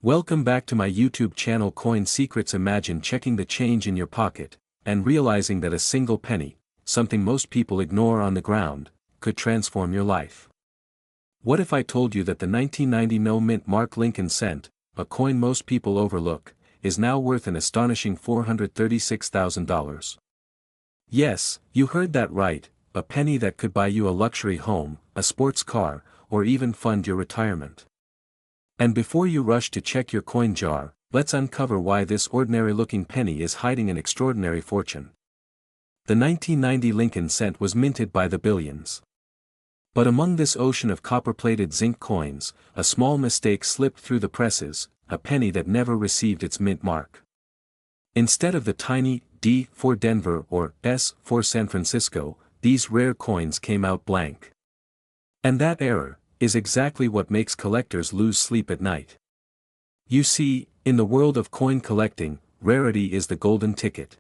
Welcome back to my YouTube channel Coin Secrets. Imagine checking the change in your pocket, and realizing that a single penny, something most people ignore on the ground, could transform your life. What if I told you that the 1990 no-mint mark Lincoln cent, a coin most people overlook, is now worth an astonishing $436,000? Yes, you heard that right, a penny that could buy you a luxury home, a sports car, or even fund your retirement. And before you rush to check your coin jar, let's uncover why this ordinary-looking penny is hiding an extraordinary fortune. The 1990 Lincoln cent was minted by the billions. But among this ocean of copper-plated zinc coins, a small mistake slipped through the presses, a penny that never received its mint mark. Instead of the tiny D for Denver or S for San Francisco, these rare coins came out blank. And that error is exactly what makes collectors lose sleep at night. You see, in the world of coin collecting, rarity is the golden ticket.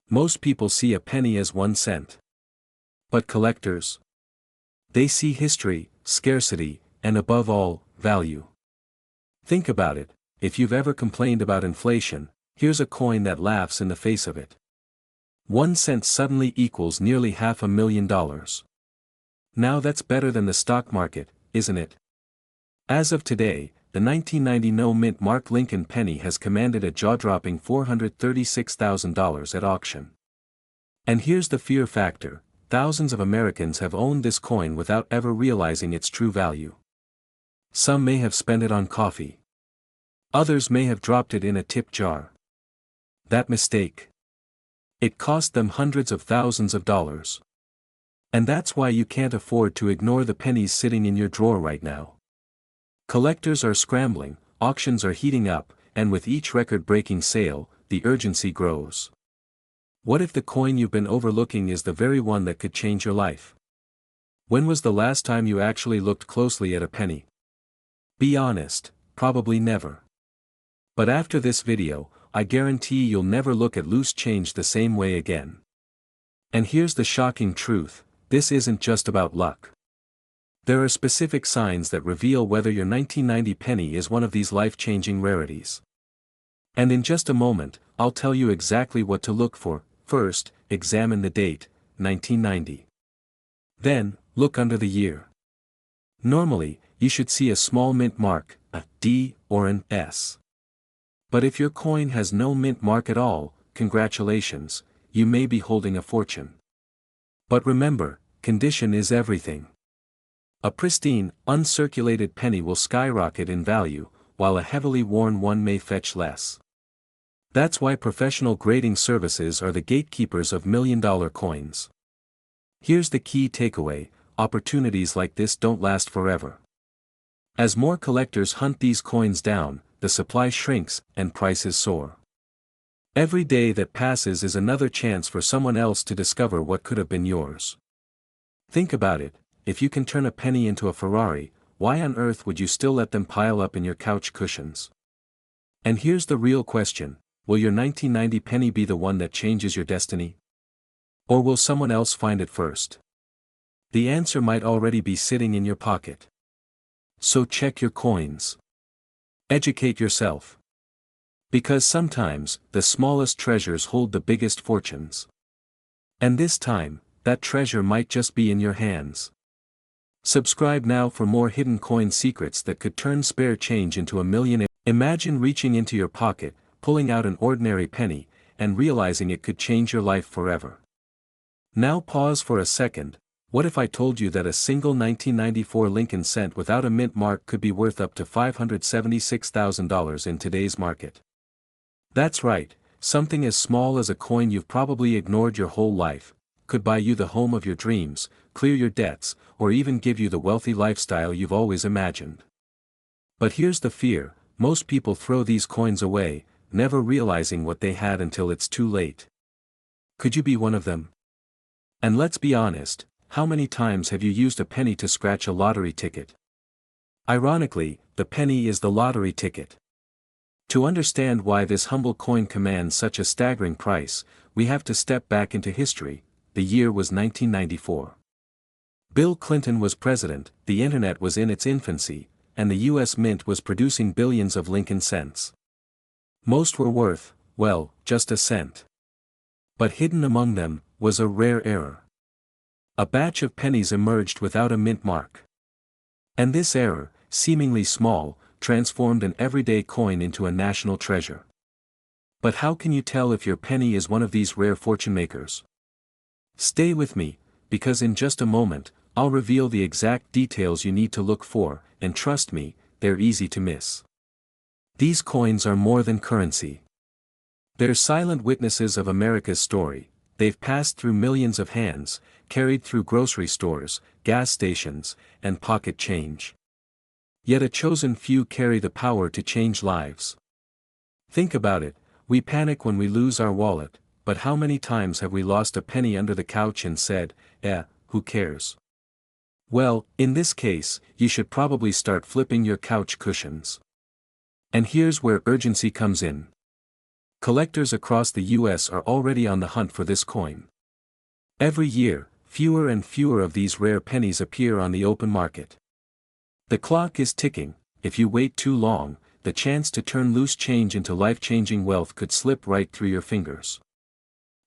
Most people see a penny as 1 cent. But collectors? They see history, scarcity, and above all, value. Think about it, if you've ever complained about inflation, here's a coin that laughs in the face of it. 1 cent suddenly equals nearly $500,000. Now that's better than the stock market, isn't it? As of today, the 1990 no-mint mark Lincoln penny has commanded a jaw-dropping $436,000 at auction. And here's the fear factor: thousands of Americans have owned this coin without ever realizing its true value. Some may have spent it on coffee. Others may have dropped it in a tip jar. That mistake, it cost them hundreds of thousands of dollars. And that's why you can't afford to ignore the pennies sitting in your drawer right now. Collectors are scrambling, auctions are heating up, and with each record-breaking sale, the urgency grows. What if the coin you've been overlooking is the very one that could change your life? When was the last time you actually looked closely at a penny? Be honest, probably never. But after this video, I guarantee you'll never look at loose change the same way again. And here's the shocking truth: this isn't just about luck. There are specific signs that reveal whether your 1990 penny is one of these life-changing rarities. And in just a moment, I'll tell you exactly what to look for. First, examine the date, 1990. Then, look under the year. Normally, you should see a small mint mark, a D or an S. But if your coin has no mint mark at all, congratulations, you may be holding a fortune. But remember, condition is everything. A pristine, uncirculated penny will skyrocket in value, while a heavily worn one may fetch less. That's why professional grading services are the gatekeepers of million-dollar coins. Here's the key takeaway: opportunities like this don't last forever. As more collectors hunt these coins down, the supply shrinks, and prices soar. Every day that passes is another chance for someone else to discover what could have been yours. Think about it: if you can turn a penny into a Ferrari, why on earth would you still let them pile up in your couch cushions? And here's the real question: will your 1990 penny be the one that changes your destiny? Or will someone else find it first? The answer might already be sitting in your pocket. So check your coins. Educate yourself. Because sometimes, the smallest treasures hold the biggest fortunes. And this time, that treasure might just be in your hands. Subscribe now for more hidden coin secrets that could turn spare change into a millionaire. Imagine reaching into your pocket, pulling out an ordinary penny, and realizing it could change your life forever. Now pause for a second. What if I told you that a single 1994 Lincoln cent without a mint mark could be worth up to $576,000 in today's market? That's right, something as small as a coin you've probably ignored your whole life could buy you the home of your dreams, clear your debts, or even give you the wealthy lifestyle you've always imagined. But here's the fear: most people throw these coins away, never realizing what they had until it's too late. Could you be one of them? And let's be honest, how many times have you used a penny to scratch a lottery ticket? Ironically, the penny is the lottery ticket. To understand why this humble coin commands such a staggering price, we have to step back into history. The year was 1994. Bill Clinton was president, the internet was in its infancy, and the US Mint was producing billions of Lincoln cents. Most were worth, well, just a cent. But hidden among them was a rare error. A batch of pennies emerged without a mint mark. And this error, seemingly small, transformed an everyday coin into a national treasure. But how can you tell if your penny is one of these rare fortune makers? Stay with me, because in just a moment, I'll reveal the exact details you need to look for, and trust me, they're easy to miss. These coins are more than currency. They're silent witnesses of America's story. They've passed through millions of hands, carried through grocery stores, gas stations, and pocket change. Yet a chosen few carry the power to change lives. Think about it, we panic when we lose our wallet, but how many times have we lost a penny under the couch and said, who cares? Well, in this case, you should probably start flipping your couch cushions. And here's where urgency comes in. Collectors across the US are already on the hunt for this coin. Every year, fewer and fewer of these rare pennies appear on the open market. The clock is ticking. If you wait too long, the chance to turn loose change into life-changing wealth could slip right through your fingers.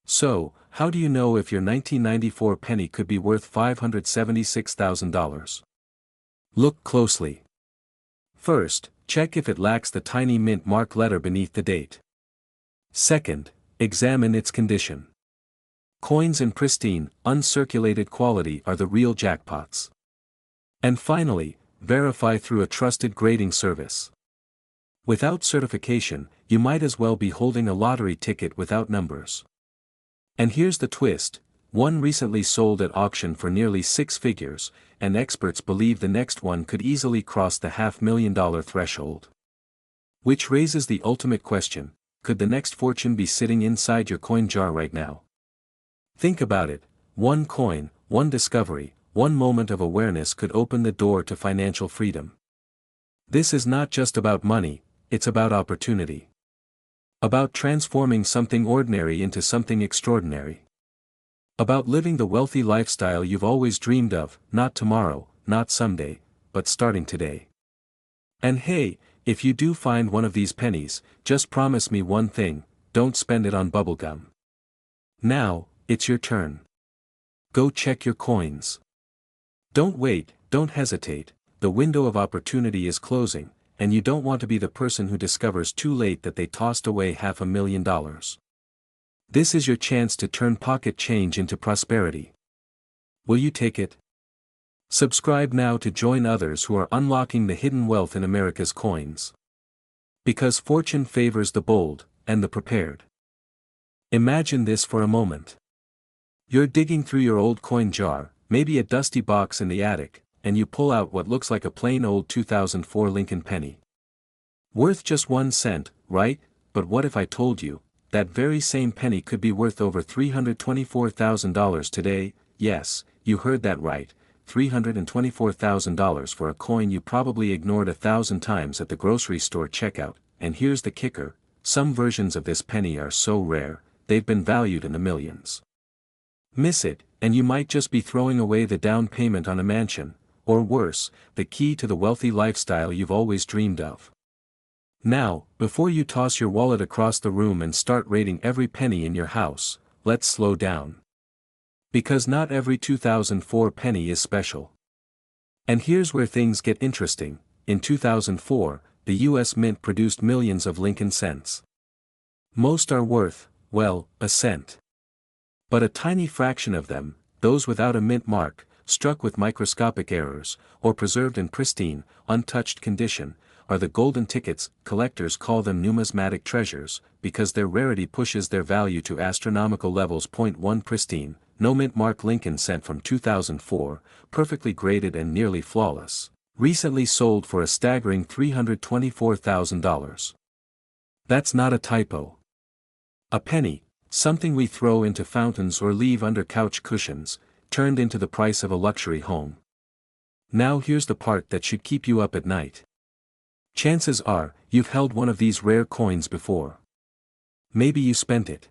So, how do you know if your 1994 penny could be worth $576,000? Look closely. First, check if it lacks the tiny mint mark letter beneath the date. Second, examine its condition. Coins in pristine, uncirculated quality are the real jackpots. And finally, verify through a trusted grading service. Without certification, you might as well be holding a lottery ticket without numbers. And here's the twist, one recently sold at auction for nearly 6 figures, and experts believe the next one could easily cross the $500,000 threshold. Which raises the ultimate question, could the next fortune be sitting inside your coin jar right now? Think about it, one coin, one discovery, one moment of awareness could open the door to financial freedom. This is not just about money, it's about opportunity. About transforming something ordinary into something extraordinary. About living the wealthy lifestyle you've always dreamed of, not tomorrow, not someday, but starting today. And hey, if you do find one of these pennies, just promise me one thing, don't spend it on bubblegum. Now, it's your turn. Go check your coins. Don't wait, don't hesitate, the window of opportunity is closing, and you don't want to be the person who discovers too late that they tossed away $500,000. This is your chance to turn pocket change into prosperity. Will you take it? Subscribe now to join others who are unlocking the hidden wealth in America's coins. Because fortune favors the bold, and the prepared. Imagine this for a moment. You're digging through your old coin jar, maybe a dusty box in the attic, and you pull out what looks like a plain old 2004 Lincoln penny. Worth just 1 cent, right? But what if I told you, that very same penny could be worth over $324,000 today? Yes, you heard that right, $324,000 for a coin you probably ignored 1,000 times at the grocery store checkout. And here's the kicker, some versions of this penny are so rare, they've been valued in the millions. Miss it, and you might just be throwing away the down payment on a mansion, or worse, the key to the wealthy lifestyle you've always dreamed of. Now, before you toss your wallet across the room and start rating every penny in your house, let's slow down. Because not every 2004 penny is special. And here's where things get interesting, in 2004, the US Mint produced millions of Lincoln cents. Most are worth, well, a cent. But a tiny fraction of them, those without a mint mark, struck with microscopic errors, or preserved in pristine, untouched condition, are the golden tickets. Collectors call them numismatic treasures, because their rarity pushes their value to astronomical levels. 1 Pristine, no mint mark Lincoln cent from 2004, perfectly graded and nearly flawless, recently sold for a staggering $324,000. That's not a typo. A penny, something we throw into fountains or leave under couch cushions, turned into the price of a luxury home. Now here's the part that should keep you up at night. Chances are, you've held one of these rare coins before. Maybe you spent it.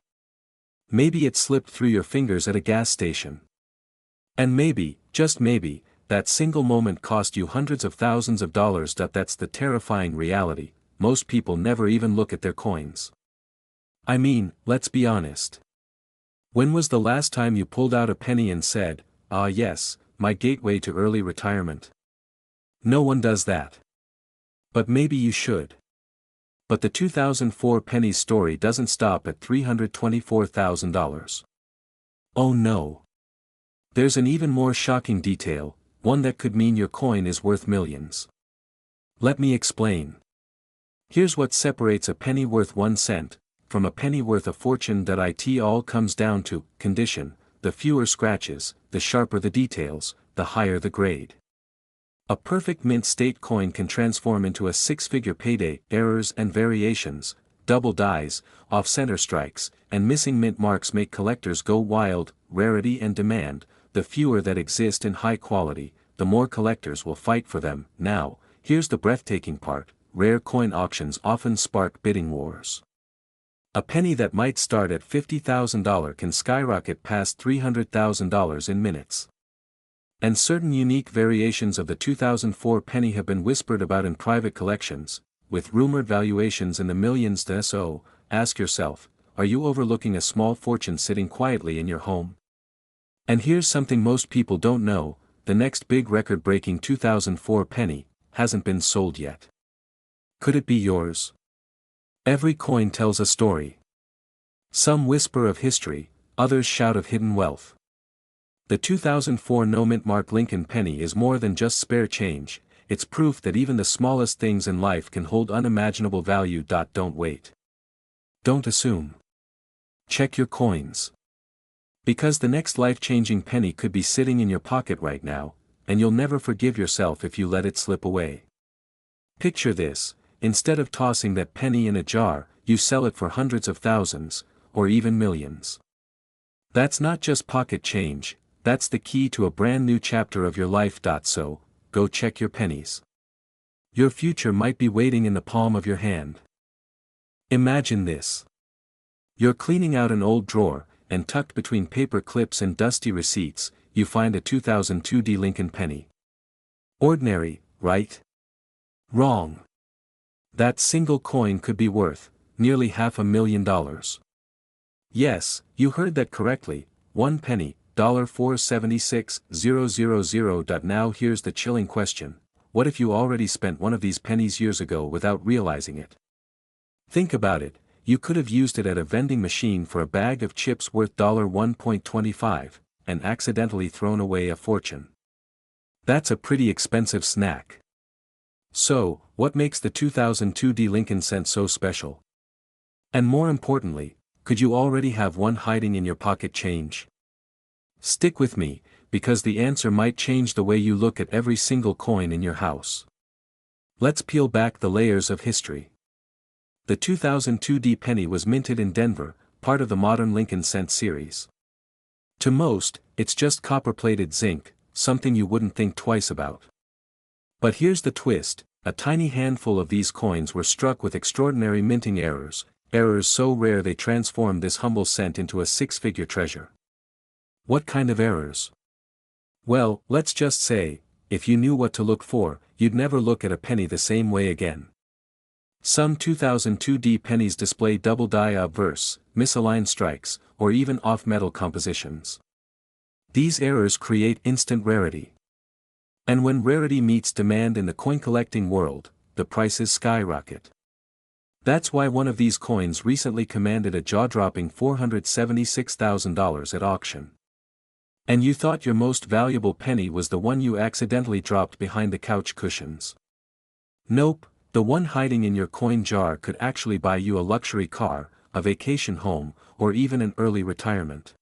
Maybe it slipped through your fingers at a gas station. And maybe, just maybe, that single moment cost you hundreds of thousands of dollars. That's the terrifying reality. Most people never even look at their coins. I mean, let's be honest. When was the last time you pulled out a penny and said, "Ah yes, my gateway to early retirement"? No one does that. But maybe you should. But the 2004 Pennies story doesn't stop at $324,000. Oh no. There's an even more shocking detail, one that could mean your coin is worth millions. Let me explain. Here's what separates a penny worth 1 cent from a penny worth a fortune. It all comes down to condition. The fewer scratches, the sharper the details, the higher the grade. A perfect mint state coin can transform into a six-figure payday. Errors and variations, double dies, off-center strikes, and missing mint marks make collectors go wild. Rarity and demand, the fewer that exist in high quality, the more collectors will fight for them. Now, here's the breathtaking part: rare coin auctions often spark bidding wars. A penny that might start at $50,000 can skyrocket past $300,000 in minutes. And certain unique variations of the 2004 penny have been whispered about in private collections, with rumored valuations in the millions. So, ask yourself, are you overlooking a small fortune sitting quietly in your home? And here's something most people don't know: the next big record-breaking 2004 penny hasn't been sold yet. Could it be yours? Every coin tells a story. Some whisper of history, others shout of hidden wealth. The 2004 no-mint mark Lincoln penny is more than just spare change, it's proof that even the smallest things in life can hold unimaginable value. Don't wait. Don't assume. Check your coins. Because the next life-changing penny could be sitting in your pocket right now, and you'll never forgive yourself if you let it slip away. Picture this: instead of tossing that penny in a jar, you sell it for hundreds of thousands, or even millions. That's not just pocket change, that's the key to a brand new chapter of your life. So, go check your pennies. Your future might be waiting in the palm of your hand. Imagine this. You're cleaning out an old drawer, and tucked between paper clips and dusty receipts, you find a 2002 Lincoln penny. Ordinary, right? Wrong. That single coin could be worth nearly $500,000. Yes, you heard that correctly, 1 penny, $476,000. Now here's the chilling question: what if you already spent one of these pennies years ago without realizing it? Think about it: you could have used it at a vending machine for a bag of chips worth $1.25, and accidentally thrown away a fortune. That's a pretty expensive snack. So, what makes the 2002 Lincoln cent so special? And more importantly, could you already have one hiding in your pocket change? Stick with me, because the answer might change the way you look at every single coin in your house. Let's peel back the layers of history. The 2002 penny was minted in Denver, part of the modern Lincoln cent series. To most, it's just copper-plated zinc, something you wouldn't think twice about. But here's the twist: a tiny handful of these coins were struck with extraordinary minting errors, errors so rare they transformed this humble cent into a six-figure treasure. What kind of errors? Well, let's just say, if you knew what to look for, you'd never look at a penny the same way again. Some 2002 pennies display double die obverse, misaligned strikes, or even off-metal compositions. These errors create instant rarity. And when rarity meets demand in the coin-collecting world, the prices skyrocket. That's why one of these coins recently commanded a jaw-dropping $476,000 at auction. And you thought your most valuable penny was the one you accidentally dropped behind the couch cushions. Nope, the one hiding in your coin jar could actually buy you a luxury car, a vacation home, or even an early retirement.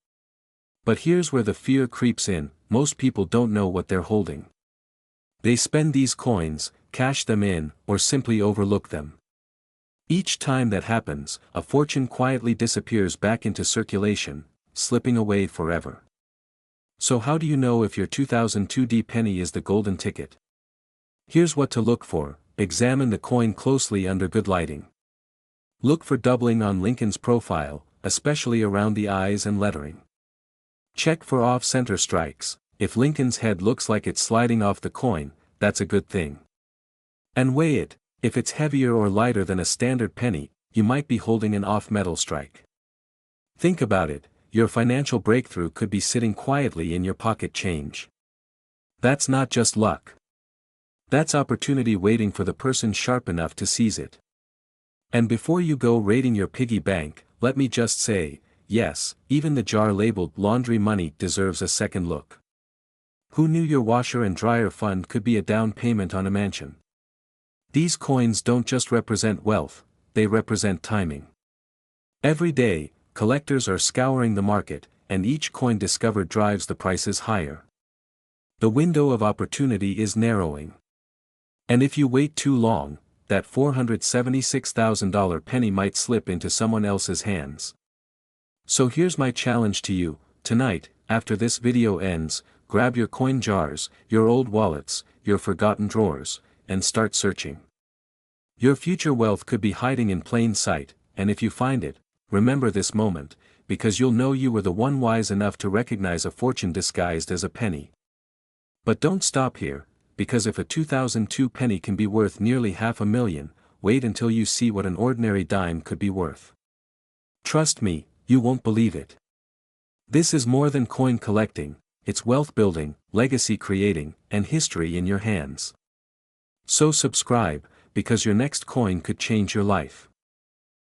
But here's where the fear creeps in: most people don't know what they're holding. They spend these coins, cash them in, or simply overlook them. Each time that happens, a fortune quietly disappears back into circulation, slipping away forever. So how do you know if your 2002 penny is the golden ticket? Here's what to look for: examine the coin closely under good lighting. Look for doubling on Lincoln's profile, especially around the eyes and lettering. Check for off-center strikes, if Lincoln's head looks like it's sliding off the coin, that's a good thing. And weigh it, if it's heavier or lighter than a standard penny, you might be holding an off-metal strike. Think about it, your financial breakthrough could be sitting quietly in your pocket change. That's not just luck. That's opportunity waiting for the person sharp enough to seize it. And before you go raiding your piggy bank, let me just say, yes, even the jar labeled laundry money deserves a second look. Who knew your washer and dryer fund could be a down payment on a mansion? These coins don't just represent wealth, they represent timing. Every day, collectors are scouring the market, and each coin discovered drives the prices higher. The window of opportunity is narrowing. And if you wait too long, that $476,000 penny might slip into someone else's hands. So here's my challenge to you, tonight, after this video ends, grab your coin jars, your old wallets, your forgotten drawers, and start searching. Your future wealth could be hiding in plain sight, and if you find it, remember this moment, because you'll know you were the one wise enough to recognize a fortune disguised as a penny. But don't stop here, because if a 2002 penny can be worth nearly $500,000, wait until you see what an ordinary dime could be worth. Trust me, you won't believe it. This is more than coin collecting, it's wealth building, legacy creating, and history in your hands. So subscribe, because your next coin could change your life.